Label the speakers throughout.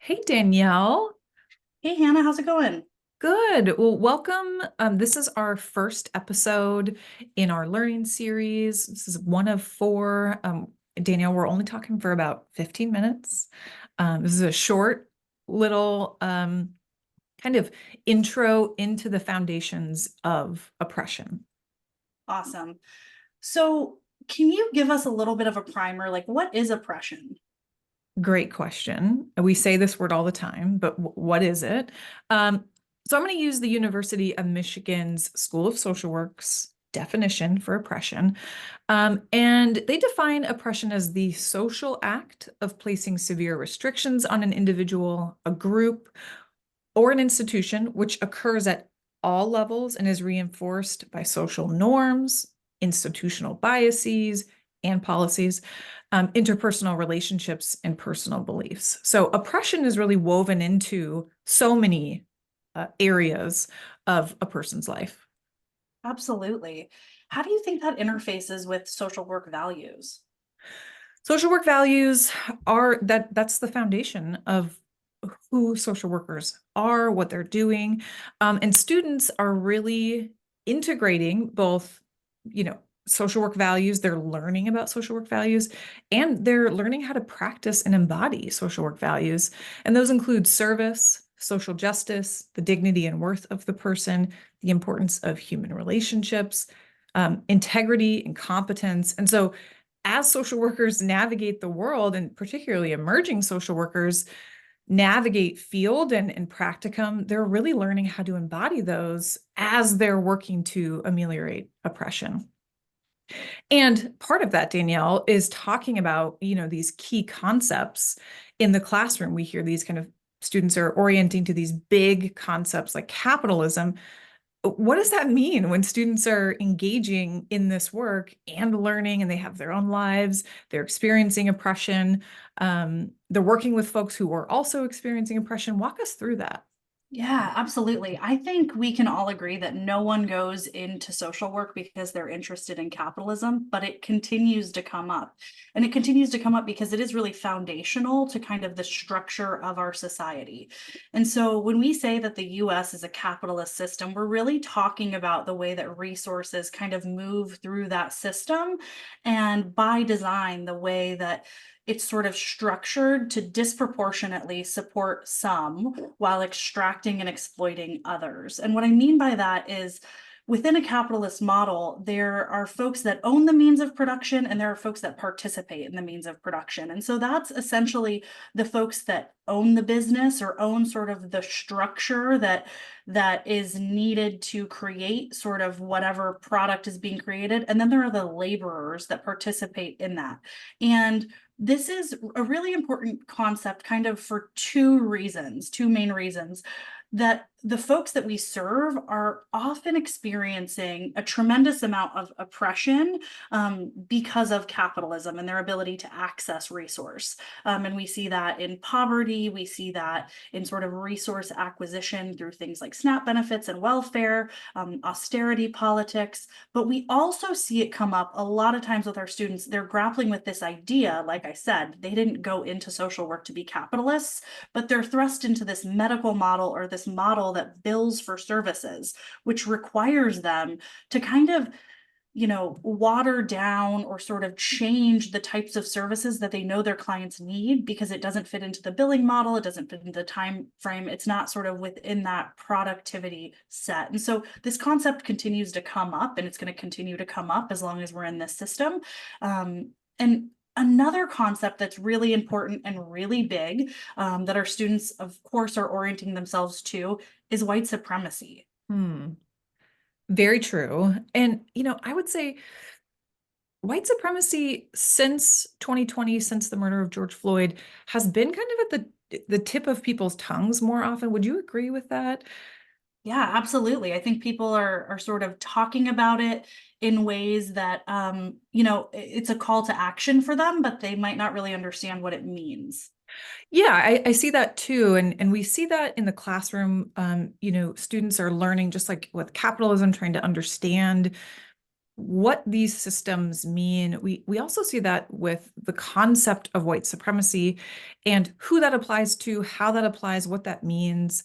Speaker 1: Hey, Danielle.
Speaker 2: Hey Hannah, how's it going?
Speaker 1: Good. Well, welcome. This is our first episode in our learning series. This is one of four. Danielle, we're only talking for about 15 minutes. This is a short little kind of intro into the foundations of oppression.
Speaker 2: Awesome. So, can you give us a little bit of a primer? Like, what is oppression?
Speaker 1: Great question. We say this word all the time, but what is it? So I'm going to use the University of Michigan's School of Social Work's definition for oppression. And they define oppression as the social act of placing severe restrictions on an individual, a group, or an institution, which occurs at all levels and is reinforced by social norms, institutional biases, and policies, interpersonal relationships, and personal beliefs. So oppression is really woven into so many areas of a person's life.
Speaker 2: Absolutely. How do you think that interfaces with social work values?
Speaker 1: Social work values are that's the foundation of who social workers are, what they're doing. And students are really integrating both, social work values, they're learning about social work values, and they're learning how to practice and embody social work values. And those include service, social justice, the dignity and worth of the person, the importance of human relationships, integrity and competence. And so as social workers navigate the world, and particularly emerging social workers navigate field and practicum, they're really learning how to embody those as they're working to ameliorate oppression. And part of that, Danielle, is talking about, these key concepts in the classroom. We hear these kind of students are orienting to these big concepts like capitalism. What does that mean when students are engaging in this work and learning and they have their own lives, they're experiencing oppression, they're working with folks who are also experiencing oppression? Walk us through that.
Speaker 2: Yeah, absolutely. I think we can all agree that no one goes into social work because they're interested in capitalism, but it continues to come up. And it continues to come up because it is really foundational to kind of the structure of our society. And so when we say that the US is a capitalist system, we're really talking about the way that resources kind of move through that system. And by design, the way that it's sort of structured to disproportionately support some while extracting and exploiting others. And what I mean by that is within a capitalist model, there are folks that own the means of production and there are folks that participate in the means of production. And so that's essentially the folks that own the business or own sort of the structure that is needed to create sort of whatever product is being created. And then there are the laborers that participate in that. And this is a really important concept kind of for two main reasons that the folks that we serve are often experiencing a tremendous amount of oppression because of capitalism and their ability to access resource. And we see that in poverty, we see that in sort of resource acquisition through things like SNAP benefits and welfare, austerity politics. But we also see it come up a lot of times with our students. They're grappling with this idea, like I said, they didn't go into social work to be capitalists, but they're thrust into this medical model or this model that bills for services, which requires them to kind of water down or sort of change the types of services that they know their clients need because it doesn't fit into the billing model, it doesn't fit into the time frame, it's not sort of within that productivity set. And so this concept continues to come up and it's going to continue to come up as long as we're in this system. And another concept that's really important and really big that our students, of course, are orienting themselves to is white supremacy.
Speaker 1: Hmm. Very true. And, I would say white supremacy since 2020, since the murder of George Floyd, has been kind of at the tip of people's tongues more often. Would you agree with that?
Speaker 2: Yeah, absolutely. I think people are sort of talking about it in ways that it's a call to action for them, but they might not really understand what it means.
Speaker 1: Yeah, I see that too. And we see that in the classroom. Students are learning just like with capitalism, trying to understand what these systems mean, we also see that with the concept of white supremacy and who that applies to, how that applies, what that means.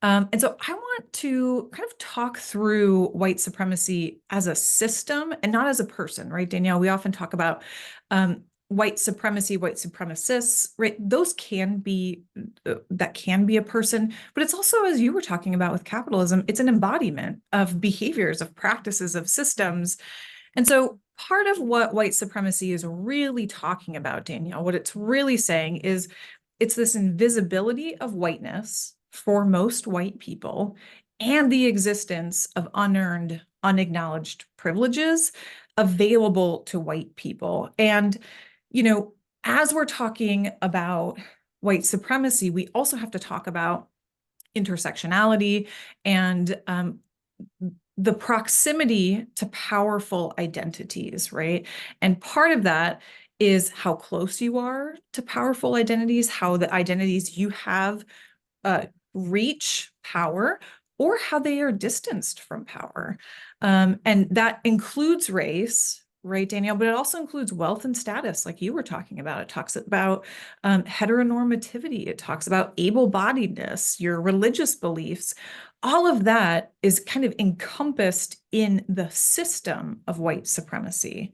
Speaker 1: And so I want to kind of talk through white supremacy as a system and not as a person, right, Danielle? We often talk about white supremacy, white supremacists, right? Those can be, that can be a person, but it's also, as you were talking about with capitalism, it's an embodiment of behaviors, of practices, of systems. And so part of what white supremacy is really talking about, Danielle, what it's really saying is it's this invisibility of whiteness for most white people and the existence of unearned, unacknowledged privileges available to white people. And, you know, as we're talking about white supremacy, we also have to talk about intersectionality and the proximity to powerful identities, right? And part of that is how close you are to powerful identities, how the identities you have reach power, or how they are distanced from power. And that includes race, right, Danielle? But it also includes wealth and status, like you were talking about. It talks about heteronormativity. It talks about able-bodiedness, your religious beliefs. All of that is kind of encompassed in the system of white supremacy.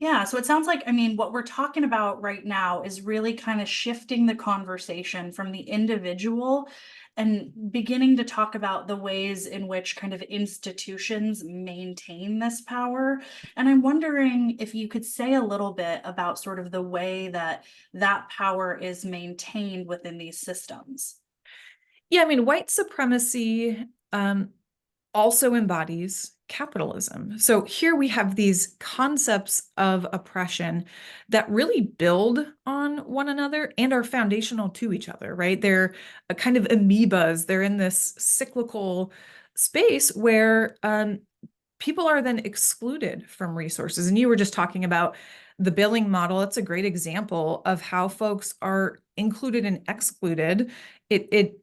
Speaker 2: Yeah, so it sounds like, I mean, what we're talking about right now is really kind of shifting the conversation from the individual and beginning to talk about the ways in which kind of institutions maintain this power. And I'm wondering if you could say a little bit about sort of the way that that power is maintained within these systems.
Speaker 1: Yeah, I mean, white supremacy also embodies capitalism. So here we have these concepts of oppression that really build on one another and are foundational to each other, right? They're a kind of amoebas. They're in this cyclical space where people are then excluded from resources. And you were just talking about the billing model. That's a great example of how folks are included and excluded. It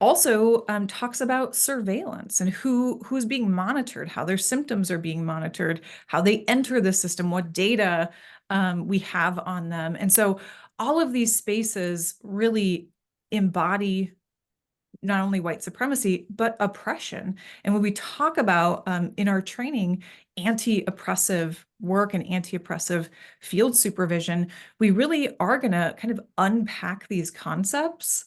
Speaker 1: also talks about surveillance and who's being monitored, how their symptoms are being monitored, how they enter the system, what data we have on them. And so all of these spaces really embody not only white supremacy, but oppression. And when we talk about in our training, anti-oppressive work and anti-oppressive field supervision, we really are going to kind of unpack these concepts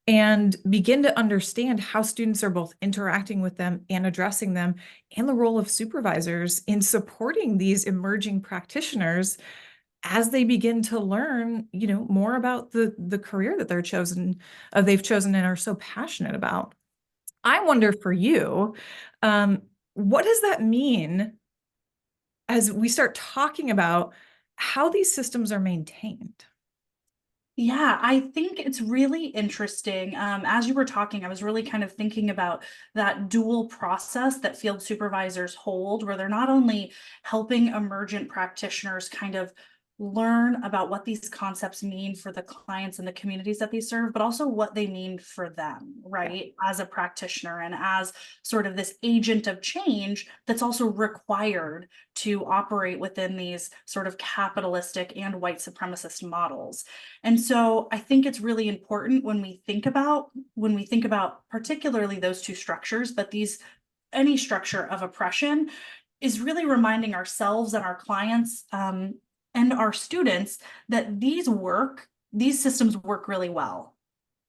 Speaker 1: and begin to understand how students are both interacting with them and addressing them, and the role of supervisors in supporting these emerging practitioners as they begin to learn, you know, more about the career that they've chosen and are so passionate about. I wonder for you, what does that mean as we start talking about how these systems are maintained?
Speaker 2: Yeah, I think it's really interesting. As you were talking, I was really kind of thinking about that dual process that field supervisors hold, where they're not only helping emergent practitioners kind of learn about what these concepts mean for the clients and the communities that they serve, but also what they mean for them,
Speaker 1: Yeah.
Speaker 2: right? As a practitioner and as sort of this agent of change that's also required to operate within these sort of capitalistic and white supremacist models. And so I think it's really important when we think about particularly those two structures, but these any structure of oppression is really reminding ourselves and our clients and our students that these systems work really well,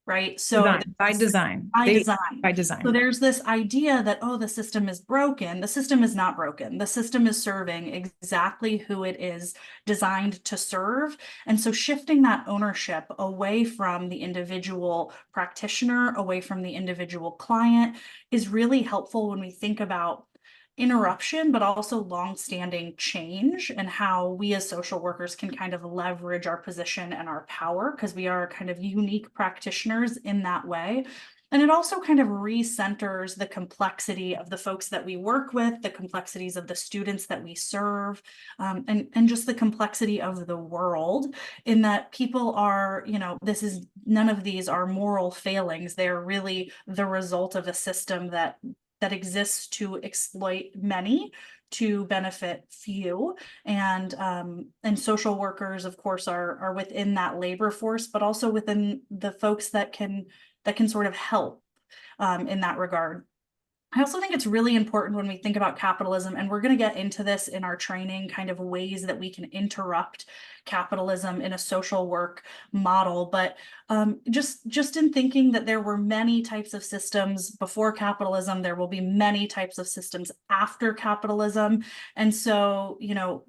Speaker 2: right? So
Speaker 1: Design, by
Speaker 2: there's
Speaker 1: design.
Speaker 2: by
Speaker 1: They
Speaker 2: design.
Speaker 1: by
Speaker 2: So
Speaker 1: design.
Speaker 2: there's this idea that, oh, the system is broken. The system is not broken. The system is serving exactly who it is designed to serve. And so shifting that ownership away from the individual practitioner, away from the individual client is really helpful when we think about interruption, but also long-standing change and how we as social workers can kind of leverage our position and our power because we are kind of unique practitioners in that way. And it also kind of recenters the complexity of the folks that we work with, the complexities of the students that we serve, and just the complexity of the world in that people are, you know, none of these are moral failings. They're really the result of a system that that exists to exploit many to benefit few. And social workers, of course, are within that labor force, but also within the folks that can sort of help in that regard. I also think it's really important when we think about capitalism, and we're going to get into this in our training, kind of ways that we can interrupt capitalism in a social work model. But just in thinking that there were many types of systems before capitalism, there will be many types of systems after capitalism. And so,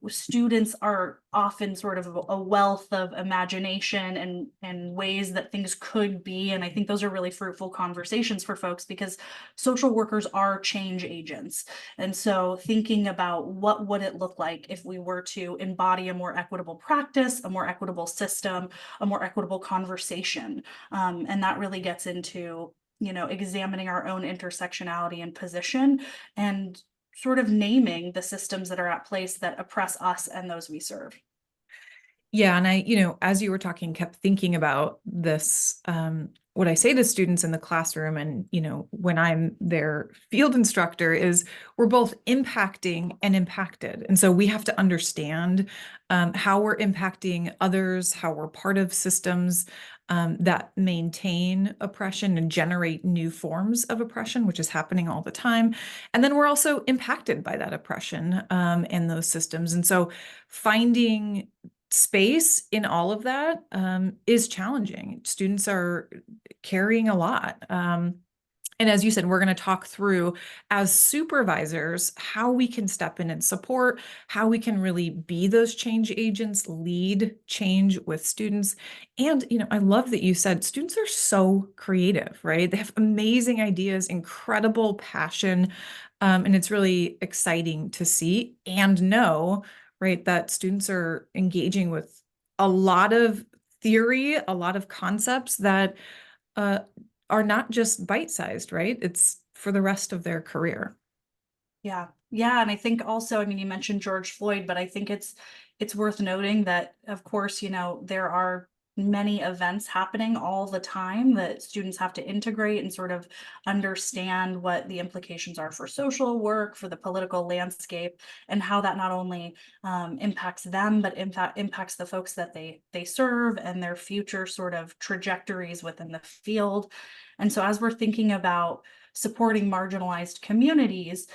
Speaker 2: students are often sort of a wealth of imagination and ways that things could be. And I think those are really fruitful conversations for folks, because social workers are change agents. And so thinking about what would it look like if we were to embody a more equitable practice, a more equitable system, a more equitable conversation. And that really gets into, examining our own intersectionality and position, and sort of naming the systems that are at place that oppress us and those we serve.
Speaker 1: Yeah. And I, as you were talking, kept thinking about this, what I say to students in the classroom and, when I'm their field instructor is we're both impacting and impacted. And so we have to understand how we're impacting others, how we're part of systems that maintain oppression and generate new forms of oppression, which is happening all the time. And then we're also impacted by that oppression and those systems. And so finding space in all of that is challenging. Students are carrying a lot. And as you said, we're going to talk through as supervisors how we can step in and support, how we can really be those change agents, lead change with students. And, I love that you said students are so creative, right? They have amazing ideas, incredible passion. And it's really exciting to see and know, right, that students are engaging with a lot of theory, a lot of concepts that uh, are not just bite-sized, right? It's for the rest of their career.
Speaker 2: Yeah. Yeah. And I think also, I mean, you mentioned George Floyd, but I think it's worth noting that, of course, there are many events happening all the time that students have to integrate and sort of understand what the implications are for social work, for the political landscape, and how that not only impacts them, but impacts the folks that they serve and their future sort of trajectories within the field. And so as we're thinking about supporting marginalized communities,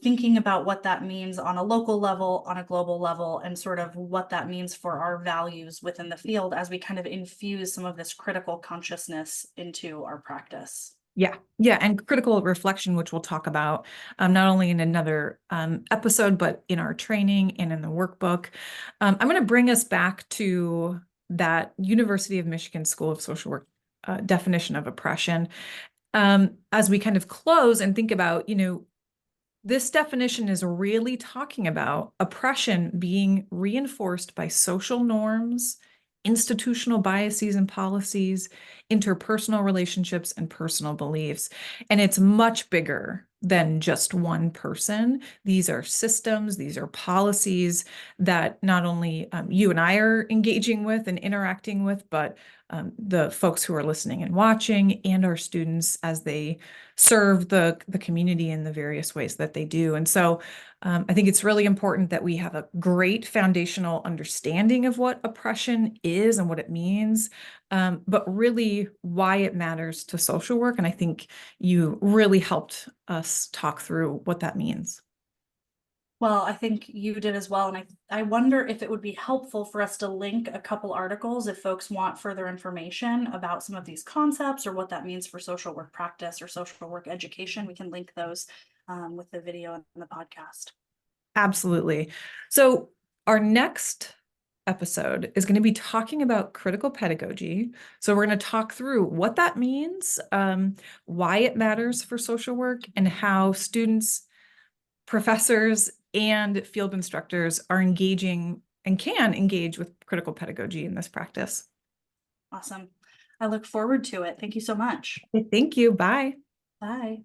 Speaker 2: thinking about what that means on a local level, on a global level, and sort of what that means for our values within the field as we kind of infuse some of this critical consciousness into our practice.
Speaker 1: Yeah, yeah, and critical reflection, which we'll talk about not only in another episode, but in our training and in the workbook. I'm going to bring us back to that University of Michigan School of Social Work definition of oppression as we kind of close and think about, this definition is really talking about oppression being reinforced by social norms, institutional biases and policies, interpersonal relationships, and personal beliefs. And it's much bigger than just one person. These are systems, these are policies that not only you and I are engaging with and interacting with, but the folks who are listening and watching, and our students as they serve the community in the various ways that they do. And so I think it's really important that we have a great foundational understanding of what oppression is and what it means, but really why it matters to social work. And I think you really helped us talk through what that means.
Speaker 2: Well, I think you did as well. And I wonder if it would be helpful for us to link a couple articles if folks want further information about some of these concepts or what that means for social work practice or social work education. We can link those with the video and the podcast.
Speaker 1: Absolutely. So our next episode is going to be talking about critical pedagogy. So we're going to talk through what that means, why it matters for social work, and how students, professors, and field instructors are engaging and can engage with critical pedagogy in this practice.
Speaker 2: Awesome. I look forward to it. Thank you so much.
Speaker 1: Thank you. Bye.
Speaker 2: Bye.